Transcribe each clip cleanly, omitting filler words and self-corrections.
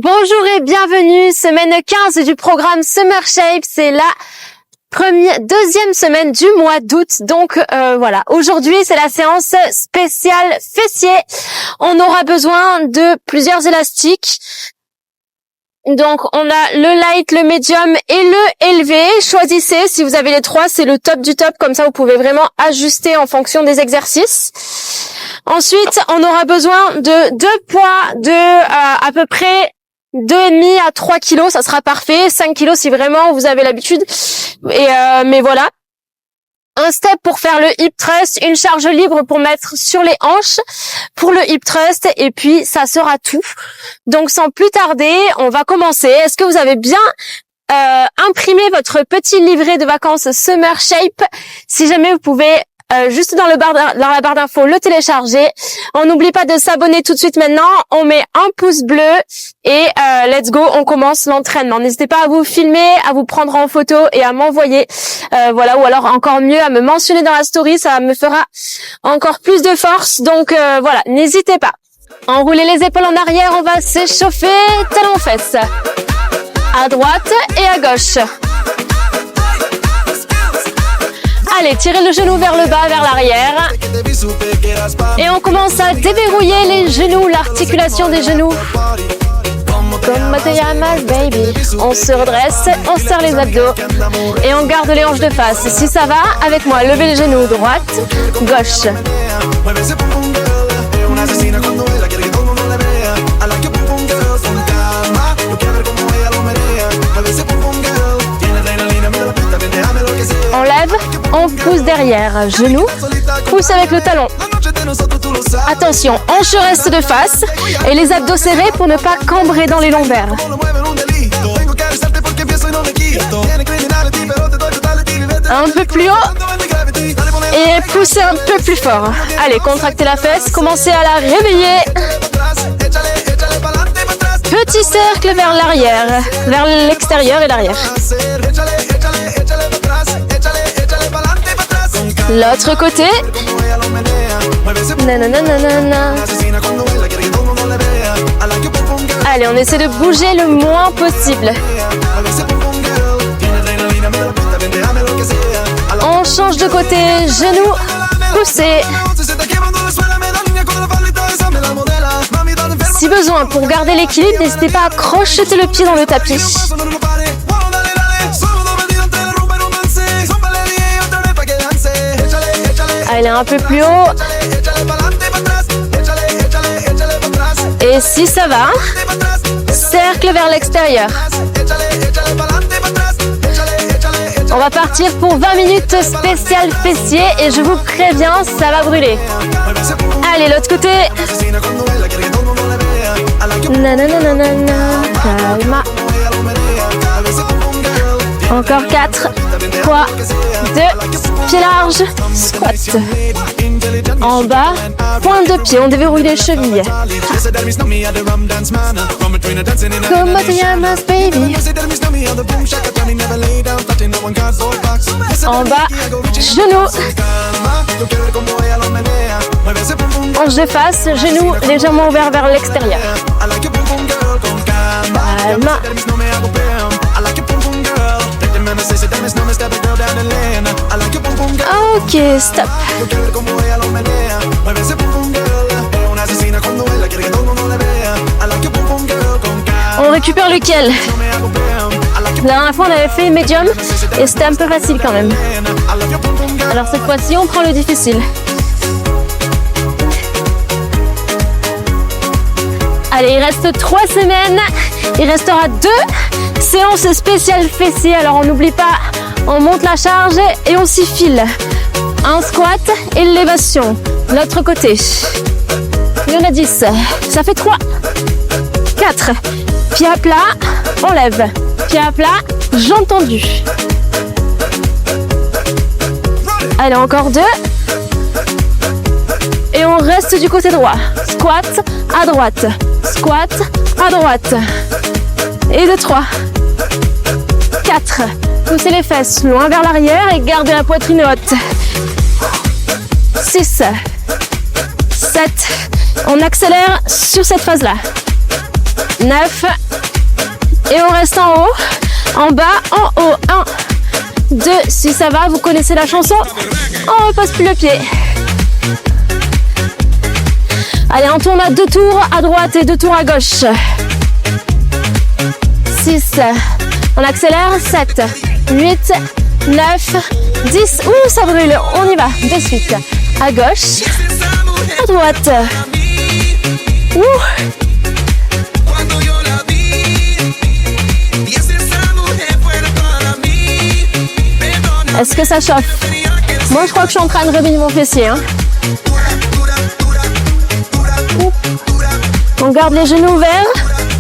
Bonjour et bienvenue, semaine 15 du programme Summer Shape, c'est la deuxième semaine du mois d'août, donc voilà, aujourd'hui c'est la séance spéciale fessier. On aura besoin de plusieurs élastiques, donc on a le light, le medium et le élevé. Choisissez, si vous avez les trois, c'est le top du top, comme ça vous pouvez vraiment ajuster en fonction des exercices. Ensuite, on aura besoin de deux poids de à peu près 2,5 à 3 kilos, ça sera parfait. 5 kilos si vraiment vous avez l'habitude. Mais voilà. Un step pour faire le hip thrust, une charge libre pour mettre sur les hanches pour le hip thrust, et puis ça sera tout. Donc sans plus tarder, on va commencer. Est-ce que vous avez bien imprimé votre petit livret de vacances Summer Shape? Si jamais vous pouvez juste dans la barre d'infos, le télécharger. On n'oublie pas de s'abonner tout de suite maintenant. On met un pouce bleu et let's go, on commence l'entraînement. N'hésitez pas à vous filmer, à vous prendre en photo et à m'envoyer. Voilà, ou alors encore mieux à me mentionner dans la story, ça me fera encore plus de force. Donc voilà, n'hésitez pas. Enroulez les épaules en arrière, on va s'échauffer. Talons fesses. À droite et à gauche. Allez, tirez le genou vers le bas, vers l'arrière. Et on commence à déverrouiller les genoux, l'articulation des genoux. Comme te llamas, baby. On se redresse, on serre les abdos. Et on garde les hanches de face. Si ça va, avec moi, levez les genoux, droite, gauche. On lève, on pousse derrière, genou, pousse avec le talon. Attention, hanche reste de face et les abdos serrés pour ne pas cambrer dans les lombaires. Un peu plus haut et poussez un peu plus fort. Allez, contractez la fesse, commencez à la réveiller. Petit cercle vers l'arrière, vers l'extérieur et l'arrière. L'autre côté. Nanana. Allez, on essaie de bouger le moins possible. On change de côté, genoux, poussez. Si besoin, pour garder l'équilibre, n'hésitez pas à crocheter le pied dans le tapis. Allez, un peu plus haut. Et si ça va, cercle vers l'extérieur. On va partir pour 20 minutes spécial fessier et je vous préviens, ça va brûler. Allez, l'autre côté. Nanana, calma. Encore 4, 3, 2, pied large, squat. En bas, pointe de pied, on déverrouille les chevilles. Comme te llamas, baby. En bas, genou. Hanche de face, genou légèrement ouvert vers l'extérieur. Calma. Ok, stop. On récupère lequel? La dernière fois on avait fait medium et c'était un peu facile quand même. Alors cette fois-ci on prend le difficile. Allez, il reste 3 semaines. Il restera 2 séances spéciales fessiers. Alors on n'oublie pas, on monte la charge et on s'y file. Un squat et l'élévation. L'autre côté. Il y en a 10. Ça fait 3. 4. Pied à plat, on lève. Pied à plat, jambes tendues. Allez, encore 2. Et on reste du côté droit. Squat à droite. Squat à droite. Et 2, 3. 4. Poussez les fesses loin vers l'arrière et gardez la poitrine haute. 6. 7. On accélère sur cette phase-là. 9. Et on reste en haut, en bas, en haut. 1, 2, si ça va, vous connaissez la chanson. On repose plus le pied. Allez, on tourne à 2 tours à droite et 2 tours à gauche. 6, on accélère, 7, 8, 9, 10. Ouh, ça brûle, on y va, de suite. À gauche, à droite. Ouh. Est-ce que ça chauffe? Moi, je crois que je suis en train de réveiller mon fessier. Hein. On garde les genoux ouverts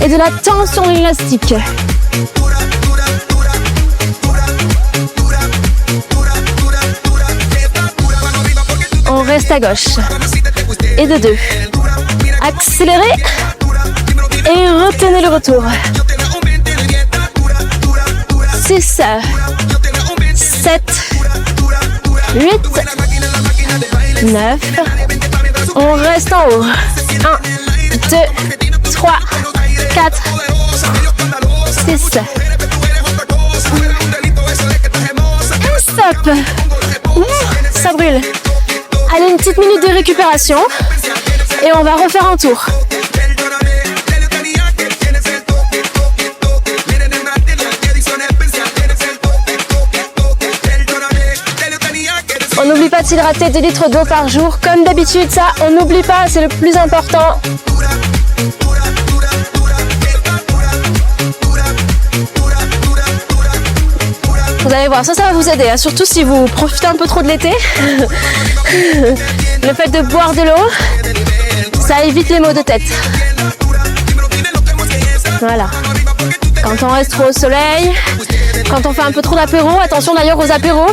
et de la tension dans l'élastique. On reste à gauche. Et de 2. Accélérez. Et retenez le retour. 6, 7, 8, 9. On reste en haut. 1, 2, 3, 4, 6. Stop. Ça brûle. Allez, une petite minute de récupération. Et on va refaire un tour. On n'oublie pas de s'hydrater 2 litres d'eau par jour. Comme d'habitude, ça, on n'oublie pas, c'est le plus important. Vous allez voir, ça va vous aider, hein, surtout si vous profitez un peu trop de l'été. Le fait de boire de l'eau, ça évite les maux de tête. Voilà. Quand on reste trop au soleil, quand on fait un peu trop d'apéro, attention d'ailleurs aux apéros,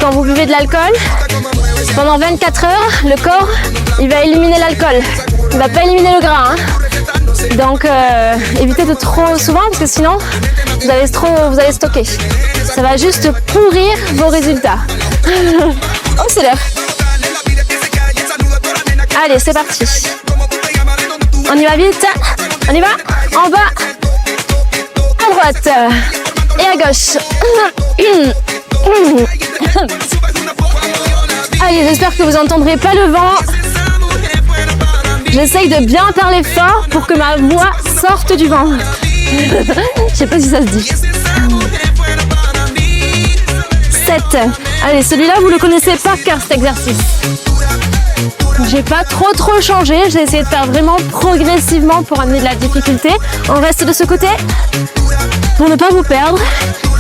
quand vous buvez de l'alcool, pendant 24 heures, le corps, il va éliminer l'alcool. Il ne va pas éliminer le gras. Hein. Donc, évitez de trop souvent, parce que sinon, vous allez stocker. Ça va juste pourrir vos résultats. Oh, c'est l'heure. Allez, c'est parti. On y va vite. On y va. En bas. À droite. Et à gauche. Allez, j'espère que vous n'entendrez pas le vent. J'essaye de bien parler fort pour que ma voix sorte du vent. Je sais pas si ça se dit. 7. Allez, celui-là, vous le connaissez par cœur, cet exercice. J'ai pas trop changé. J'ai essayé de faire vraiment progressivement pour amener de la difficulté. On reste de ce côté pour ne pas vous perdre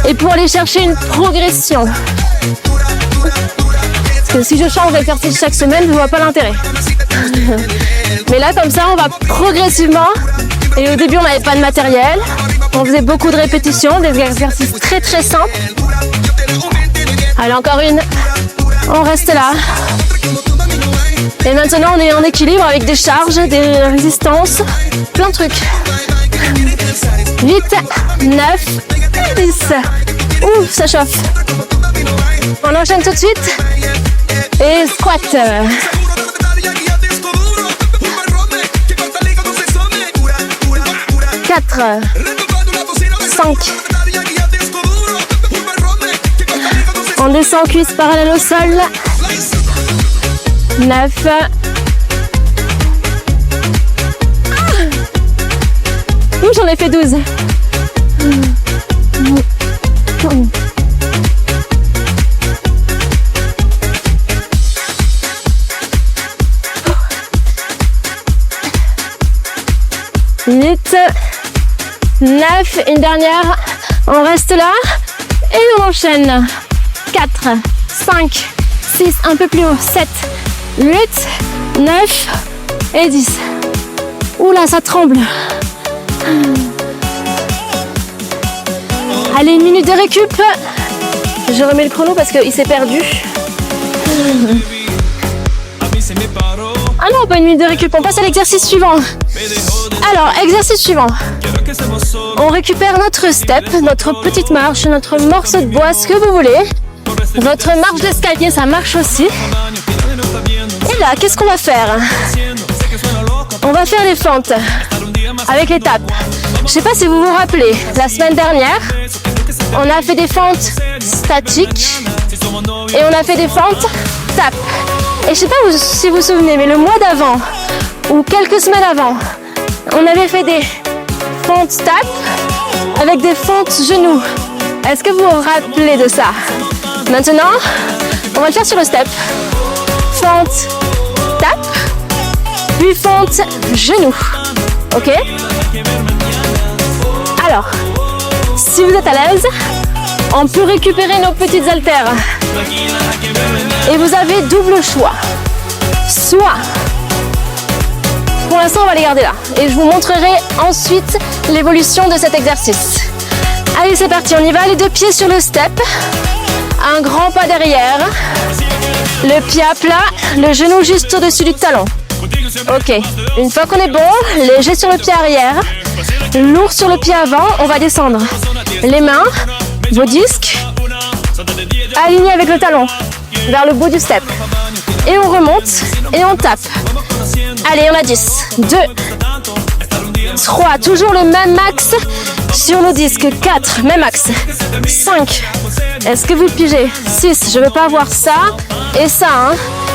et pour aller chercher une progression. Parce que si je change d'exercice chaque semaine, je ne vois pas l'intérêt. Mais là, comme ça, on va progressivement. Et au début, on n'avait pas de matériel. On faisait beaucoup de répétitions, des exercices très simples. Allez, encore une. On reste là. Et maintenant, on est en équilibre avec des charges, des résistances, plein de trucs. 8, 9, 10. Ouh, ça chauffe. On enchaîne tout de suite. Et squat. 4, 5. On descend cuisse parallèle au sol. 9. Ouh, j'en ai fait 12. Huit, 9, une dernière, on reste là et on enchaîne. 4, 5, 6, un peu plus haut, 7, 8, 9 et 10. Oula, ça tremble. Allez, une minute de récup. Je remets le chrono parce qu'il s'est perdu. Ah non, pas une minute de récup, on passe à l'exercice suivant. Alors, exercice suivant. On récupère notre step, notre petite marche, notre morceau de bois, ce que vous voulez. Votre marche d'escalier, ça marche aussi. Et là, qu'est-ce qu'on va faire? On va faire les fentes avec l'étape. Je sais pas si vous vous rappelez, la semaine dernière, on a fait des fentes statiques et on a fait des fentes tap. Et je sais pas si vous vous souvenez, mais le mois d'avant ou quelques semaines avant, on avait fait des fentes tap avec des fentes genoux. Est-ce que vous vous rappelez de ça? Maintenant, on va le faire sur le step. Fente tap, puis fente genou. Ok? Alors, si vous êtes à l'aise, on peut récupérer nos petites haltères. Et vous avez double choix. Soit, pour l'instant on va les garder là. Et je vous montrerai ensuite l'évolution de cet exercice. Allez, c'est parti, on y va. Les deux pieds sur le step. Un grand pas derrière. Le pied à plat, le genou juste au-dessus du talon. Ok, une fois qu'on est bon, léger sur le pied arrière, lourd sur le pied avant, on va descendre. Les mains, vos disques, alignés avec le talon, vers le bout du step. Et on remonte et on tape. Allez, on a 10, 2, 3, toujours le même max sur nos disques, 4, même max, 5, est-ce que vous pigez? 6, je ne veux pas avoir ça et ça, hein.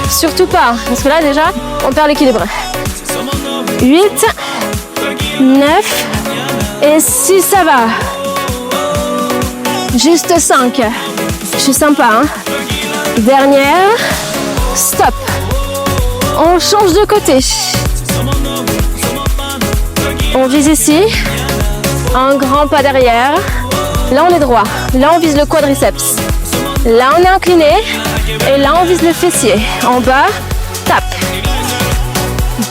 Surtout pas, parce que là déjà, on perd l'équilibre. 8, 9 et 6, ça va. Juste 5, je suis sympa, hein. Dernière, stop. On change de côté. On vise ici, un grand pas derrière. Là, on est droit. Là, on vise le quadriceps. Là, on est incliné. Et là, on vise le fessier. En bas, tape.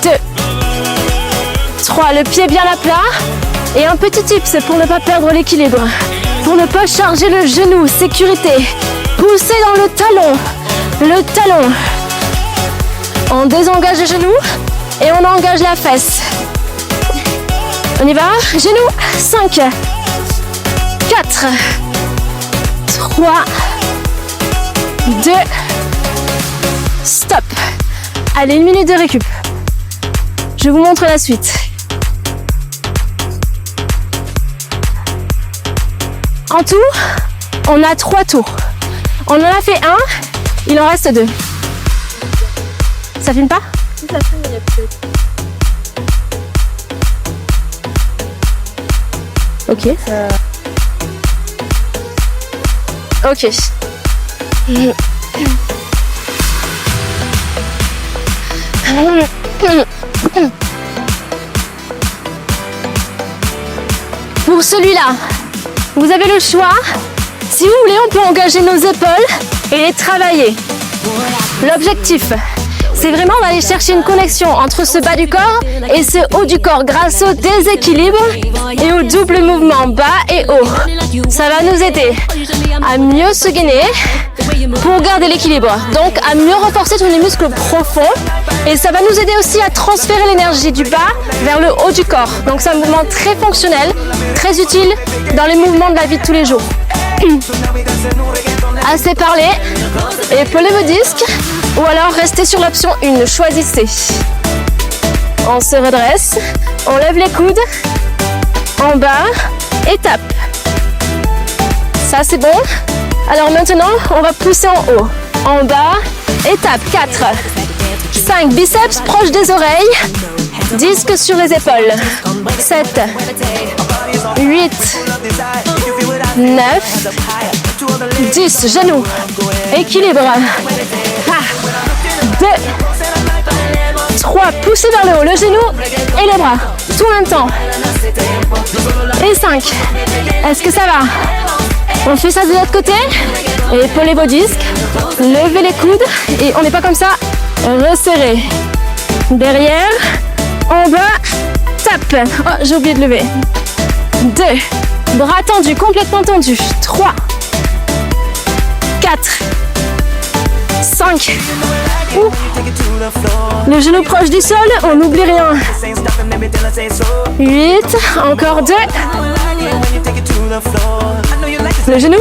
2, 3, le pied bien à plat. Et un petit tip, c'est pour ne pas perdre l'équilibre. Pour ne pas charger le genou. Sécurité. Poussez dans le talon. Le talon. On désengage le genou et on engage la fesse. On y va. Genou. 5, 4, 3, 2, stop. Allez, 1 minute de récup. Je vous montre la suite. En tout, on a 3 tours. On en a fait 1, il en reste 2. Ça filme pas? Si ça filme, il y a peut-être. Ok. Ok. Pour celui-là, vous avez le choix. Si vous voulez, on peut engager nos épaules et les travailler. L'objectif, c'est vraiment d'aller chercher une connexion entre ce bas du corps et ce haut du corps grâce au déséquilibre et au double mouvement bas et haut. Ça va nous aider à mieux se gainer pour garder l'équilibre. Donc à mieux renforcer tous les muscles profonds et ça va nous aider aussi à transférer l'énergie du bas vers le haut du corps. Donc c'est un mouvement très fonctionnel, très utile dans les mouvements de la vie de tous les jours. Assez parlé, épaulez vos disques ou alors restez sur l'option 1, choisissez. On se redresse, on lève les coudes, en bas et tape. Ça c'est bon. Alors maintenant, on va pousser en haut, en bas et tape. 4, 5, biceps proches des oreilles, disques sur les épaules. 7, 8, 9, 10, genoux, équilibre. 2, 3, poussez vers le haut, le genou et les bras, tout en même temps. Et 5, est-ce que ça va? On fait ça de l'autre côté, et épaulez vos disques, levez les coudes, et on n'est pas comme ça, resserrez. Derrière, en bas, tape. Oh, j'ai oublié de lever. 2, bras tendus, complètement tendus. 3, 4, 5. Le genou proche du sol, on n'oublie rien. 8, encore 2. Le genou.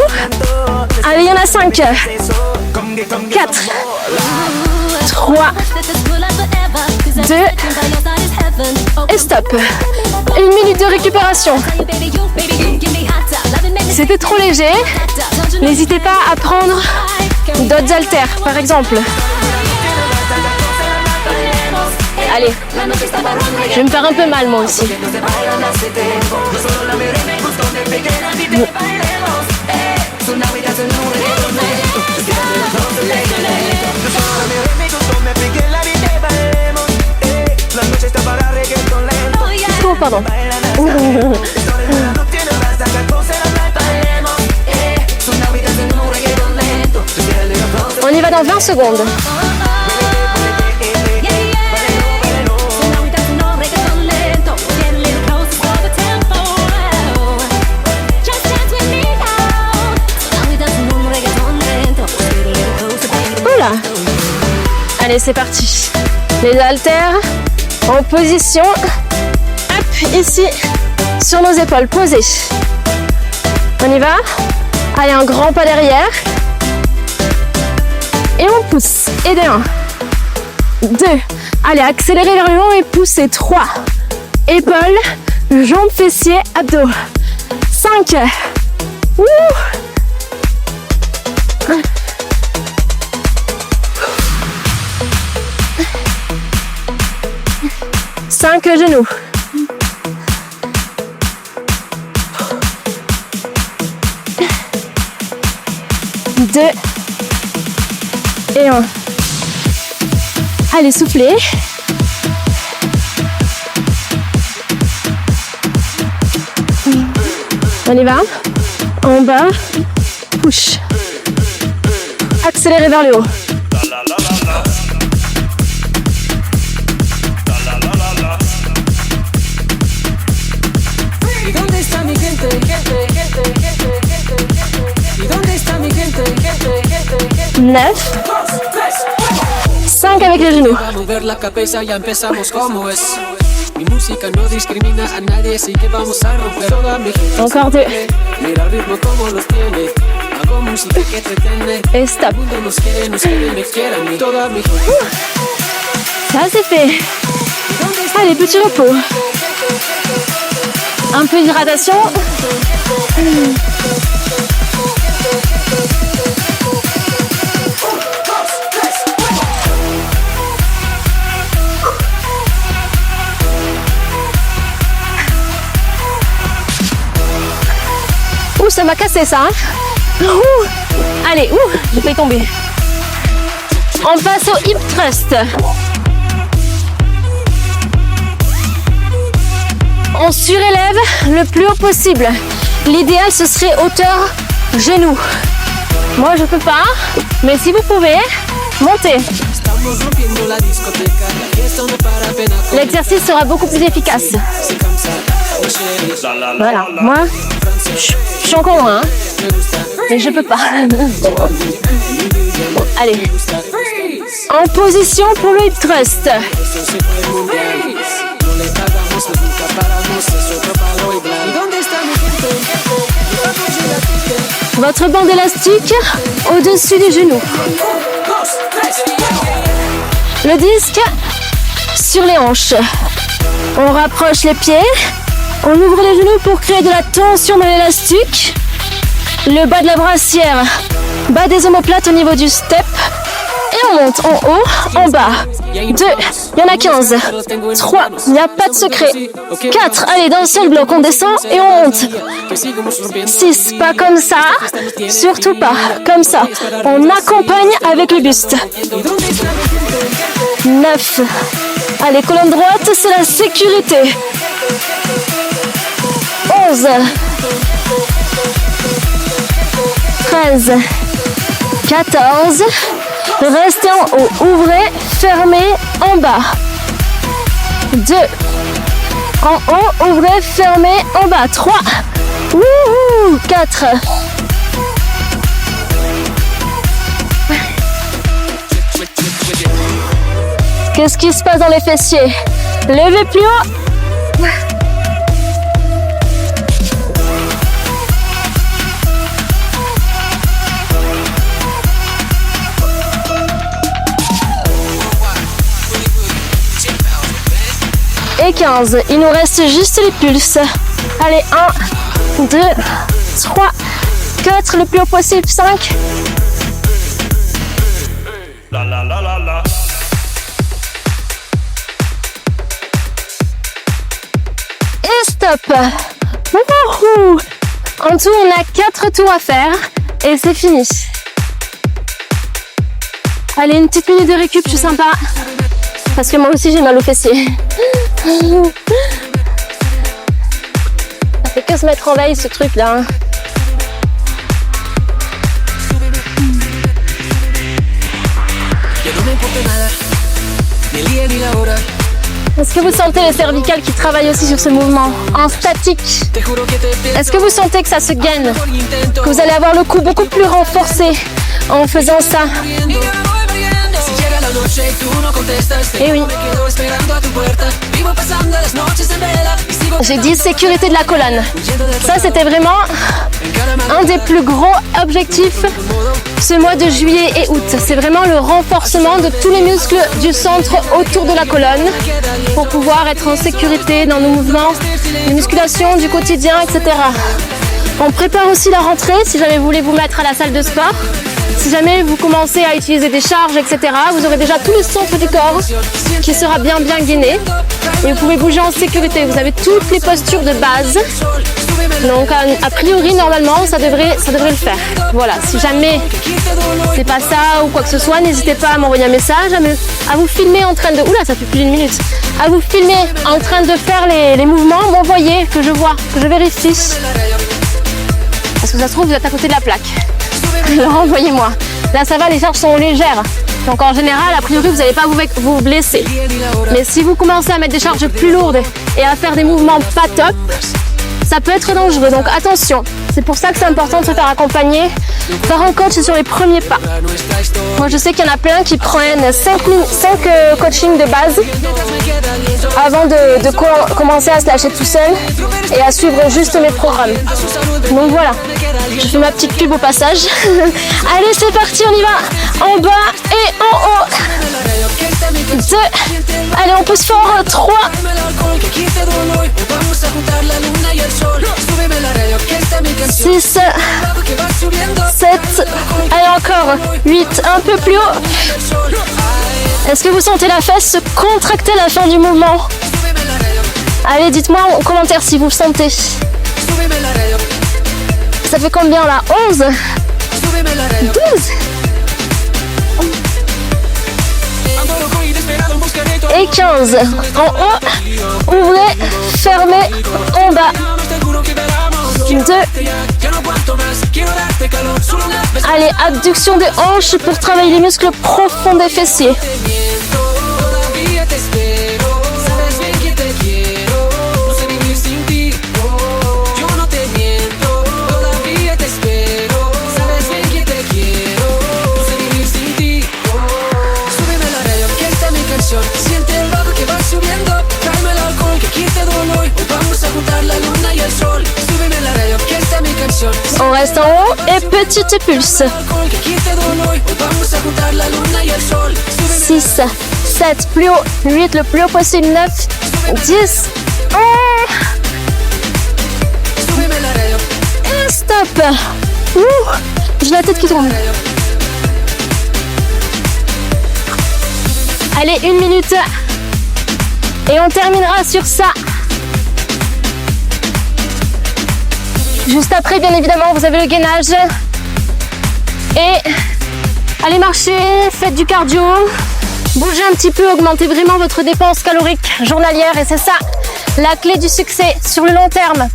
Allez, il y en a 5. 4, 3, 2, Et stop. 1 minute de récupération. C'était trop léger. N'hésitez pas à prendre d'autres haltères, par exemple. Allez, je vais me faire un peu mal moi aussi. Oh, pardon. On y va dans 20 secondes. Oula. Allez, c'est parti. Les haltères en position. Hop, ici, sur nos épaules, posées. On y va. Allez, un grand pas derrière. Et on pousse. Et de 1, 2. Allez, accélérez vers le haut et poussez. 3. Épaules, jambes, fessiers, abdos. 5. Ouh. 5 genoux. 2 et 1. Allez, soufflez. On y va. En bas, push. Accélérez vers le haut. Neuf. 5 avec les genoux. Encore 2. Et stop. Ça c'est fait. Allez, petit repos. Un peu d'hydratation. Ouh, ça m'a cassé ça. Hein. Allez, j'ai failli tomber. On passe au hip thrust. On surélève le plus haut possible. L'idéal, ce serait hauteur genou. Moi, je peux pas, mais si vous pouvez, montez. L'exercice sera beaucoup plus efficace. Voilà, moi, je suis encore loin, hein, mais je peux pas. Allez, en position pour le hip thrust. Votre bande élastique au-dessus du genou. Le disque sur les hanches. On rapproche les pieds. On ouvre les genoux pour créer de la tension dans l'élastique. Le bas de la brassière, bas des omoplates au niveau du step. Et on monte en haut, en bas. 2, il y en a 15. 3, il n'y a pas de secret. 4, allez, dans le seul bloc, on descend et on monte. 6, pas comme ça, surtout pas comme ça. On accompagne avec le buste. 9, allez, colonne droite, c'est la sécurité. 11, 13, 14, restez en haut, ouvrez, fermez en bas. 2, en haut, ouvrez, fermez en bas. 3, 4, 5. Qu'est-ce qui se passe dans les fessiers? Levez plus haut. et 15. Il nous reste juste les pulses. Allez, 1, 2, 3, 4, le plus haut possible, 5. Et stop. Wouhou. En tout, on a 4 tours à faire et c'est fini. Allez, une petite minute de récup, je suis sympa. Parce que moi aussi, j'ai mal aux fessiers. Ça fait que se mettre en veille, ce truc-là. Est-ce que vous sentez les cervicales qui travaillent aussi sur ce mouvement en statique? Est-ce que vous sentez que ça se gaine? Que vous allez avoir le cou beaucoup plus renforcé en faisant ça? Et oui. J'ai dit sécurité de la colonne. Ça, c'était vraiment un des plus gros objectifs ce mois de juillet et août. C'est vraiment le renforcement de tous les muscles du centre autour de la colonne pour pouvoir être en sécurité dans nos mouvements de musculation du quotidien, etc. On prépare aussi la rentrée si jamais vous voulez vous mettre à la salle de sport. Si jamais vous commencez à utiliser des charges, etc., vous aurez déjà tout le centre du corps qui sera bien gainé. Et vous pouvez bouger en sécurité. Vous avez toutes les postures de base. Donc, a priori, normalement, ça devrait le faire. Voilà, si jamais c'est pas ça ou quoi que ce soit, n'hésitez pas à m'envoyer un message, à vous filmer en train de... Oula, ça fait plus d'une minute. À vous filmer en train de faire les mouvements, m'envoyer, que je vois, que je vérifie. Parce que ça se trouve, vous êtes à côté de la plaque. Alors envoyez-moi. Là ça va, les charges sont légères. Donc en général, a priori, vous n'allez pas vous blesser. Mais si vous commencez à mettre des charges plus lourdes et à faire des mouvements pas top, ça peut être dangereux. Donc attention. C'est pour ça que c'est important de se faire accompagner par un coach sur les premiers pas. Moi je sais qu'il y en a plein qui prennent 5 coachings de base avant de commencer à se lâcher tout seul et à suivre juste mes programmes. Donc voilà, je fais ma petite pub au passage. Allez, c'est parti, on y va. En bas et en haut. 2. Allez, on pousse fort. 3. 6. 7. Allez, encore. 8. Un peu plus haut. Est-ce que vous sentez la fesse se contracter à la fin du mouvement? Allez, dites-moi en commentaire si vous le sentez. Ça fait combien là? 11. 12. Et 15. En haut, ouvrez, fermez, en bas. 2. Allez, abduction des hanches pour travailler les muscles profonds des fessiers. On reste en haut et petite pulse. 6, 7, plus haut, 8, le plus haut possible, 9, 10, et stop. J'ai la tête qui tourne. Allez, 1 minute. Et on terminera sur ça. Juste après, bien évidemment, vous avez le gainage. Et allez marcher, faites du cardio. Bougez un petit peu, augmentez vraiment votre dépense calorique journalière. Et c'est ça, la clé du succès sur le long terme.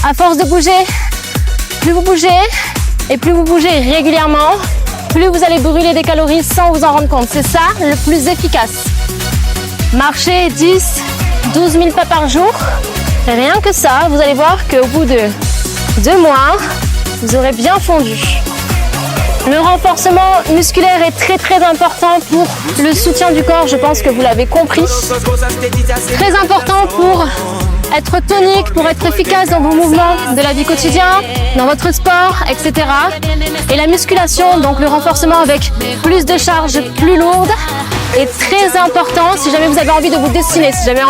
À force de bouger, plus vous bougez, et plus vous bougez régulièrement, plus vous allez brûler des calories sans vous en rendre compte. C'est ça le plus efficace. Marchez 10, 12 000 pas par jour. Et rien que ça, vous allez voir qu'au bout de 2 mois, vous aurez bien fondu. Le renforcement musculaire est très très important pour le soutien du corps, je pense que vous l'avez compris. Très important pour être tonique, pour être efficace dans vos mouvements de la vie quotidienne, dans votre sport, etc. Et la musculation, donc le renforcement avec plus de charges plus lourdes, est très important si jamais vous avez envie de vous dessiner, si jamais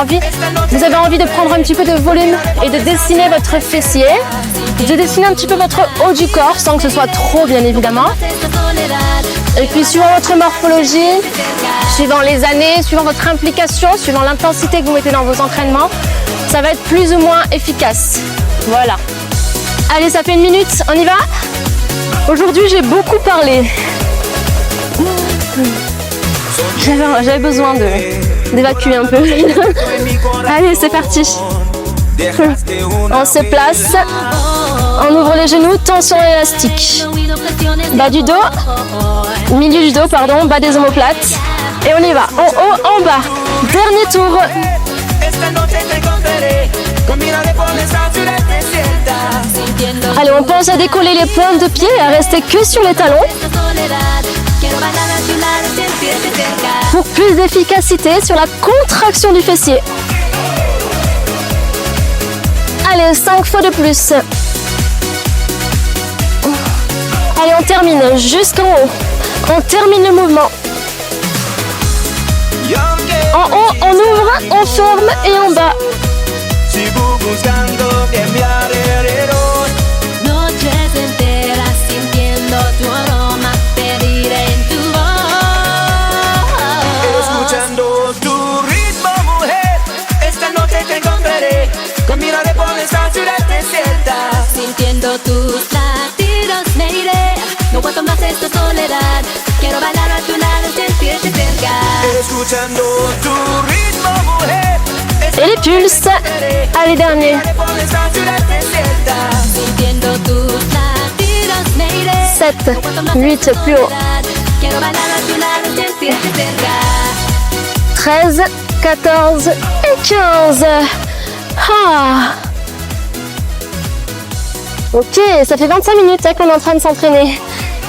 vous avez envie de prendre un petit peu de volume et de dessiner votre fessier, de dessiner un petit peu votre haut du corps sans que ce soit trop bien évidemment. Et puis suivant votre morphologie, suivant les années, suivant votre implication, suivant l'intensité que vous mettez dans vos entraînements, ça va être plus ou moins efficace. Voilà. Allez, ça fait 1 minute, on y va? Aujourd'hui, j'ai parlé. J'avais besoin d'évacuer un peu. Allez, c'est parti. On se place. On ouvre les genoux, tension élastique. Bas du dos, milieu du dos, pardon, bas des omoplates. Et on y va. En haut, en bas. Dernier tour. Allez, on pense à décoller les pointes de pied et à rester que sur les talons. Pour plus d'efficacité sur la contraction du fessier. Allez, 5 fois de plus. Allez, on termine jusqu'en haut. On termine le mouvement. En haut, on ouvre, on forme et en bas. Sintiendo tus latidos me iré, no aguanto más esta soledad. Quiero bailar a tu lado y sentirte cerca. Escuchando tu ritmo, mujer. Et les pulses. Allez, dernier. Sintiendo tus latidos me iré. 7, 8, plus haut. Quiero bailar a tu lado y sentirte cerca. 13, 14 et 15. Ah. Ok, ça fait 25 minutes qu'on est en train de s'entraîner,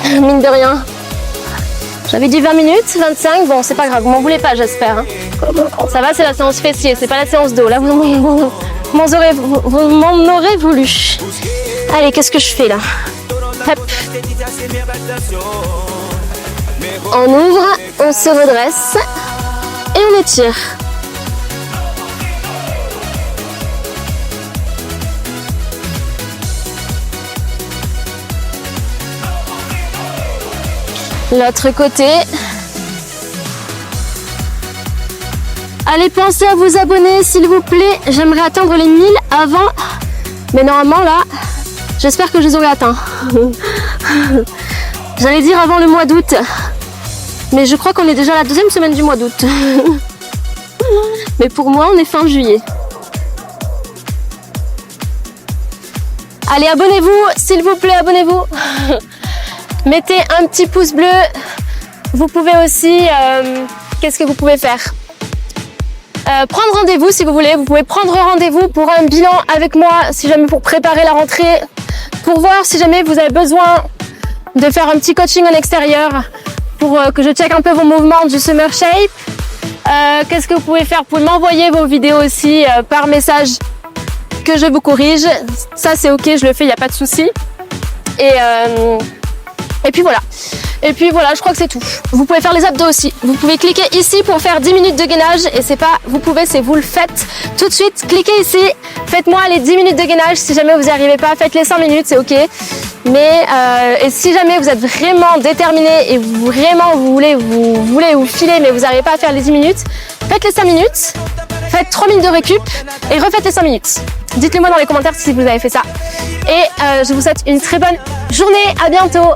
mine de rien. J'avais dit 20 minutes, 25, bon c'est pas grave, vous m'en voulez pas j'espère. Hein. Ça va, c'est la séance fessier, c'est pas la séance dos, là vous m'en aurez voulu. Allez, qu'est-ce que je fais là? Hop. On ouvre, on se redresse et on étire. L'autre côté. Allez, pensez à vous abonner s'il vous plaît. J'aimerais atteindre les 1000 avant. Mais normalement là, j'espère que je les aurai atteints. J'allais dire avant le mois d'août. Mais je crois qu'on est déjà à la 2e semaine du mois d'août. Mais pour moi, on est fin juillet. Allez, abonnez-vous, s'il vous plaît, abonnez-vous. Mettez un petit pouce bleu. Vous pouvez aussi, qu'est-ce que vous pouvez faire? Prendre rendez-vous si vous voulez. Vous pouvez prendre rendez-vous pour un bilan avec moi, si jamais pour préparer la rentrée, pour voir si jamais vous avez besoin de faire un petit coaching en extérieur, pour que je check un peu vos mouvements du Summer Shape. Qu'est-ce que vous pouvez faire? Vous pouvez m'envoyer vos vidéos aussi par message que je vous corrige. Ça c'est ok, je le fais, il n'y a pas de souci. Et puis voilà. Et puis voilà, je crois que c'est tout. Vous pouvez faire les abdos aussi. Vous pouvez cliquer ici pour faire 10 minutes de gainage. Et c'est pas vous pouvez, c'est vous le faites tout de suite. Cliquez ici, faites-moi les 10 minutes de gainage. Si jamais vous n'y arrivez pas, faites les 5 minutes, c'est ok. Mais et si jamais vous êtes vraiment déterminé et vous voulez vous filer mais vous n'arrivez pas à faire les 10 minutes, faites les 5 minutes, faites 3 minutes de récup et refaites les 5 minutes. Dites-le moi dans les commentaires si vous avez fait ça. Et je vous souhaite une très bonne journée. À bientôt.